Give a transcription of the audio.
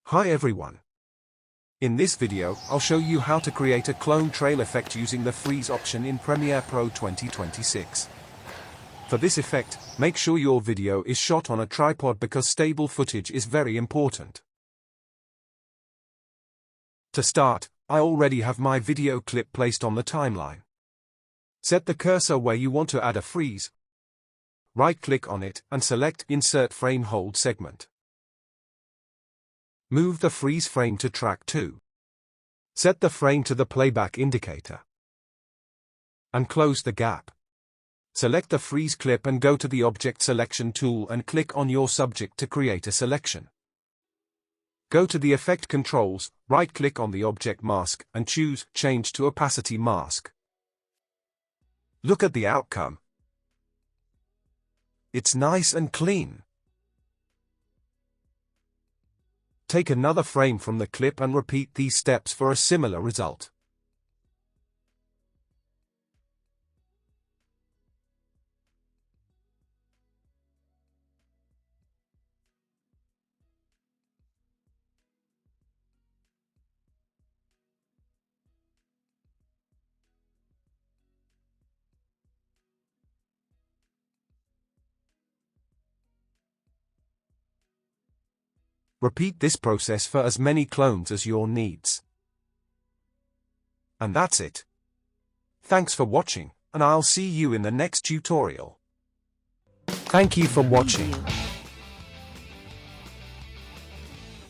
Hi everyone. In this video, I'll show you how to create a clone trail effect using the freeze option in Premiere Pro 2026. For this effect, make sure your video is shot on a tripod because stable footage is very important. To start, I already have my video clip placed on the timeline. Set the cursor where you want to add a freeze. Right-click on it and select Insert Frame Hold Segment. Move the freeze frame to track 2. Set the frame to the playback indicator. And close the gap. Select the freeze clip and go to the Object Selection tool and click on your subject to create a selection. Go to the Effect Controls, right-click on the object mask and choose Change to Opacity Mask. Look at the outcome. It's nice and clean. Take another frame from the clip and repeat these steps for a similar result. Repeat this process for as many clones as your needs. And that's it. Thanks for watching, and I'll see you in the next tutorial. Thank you for watching.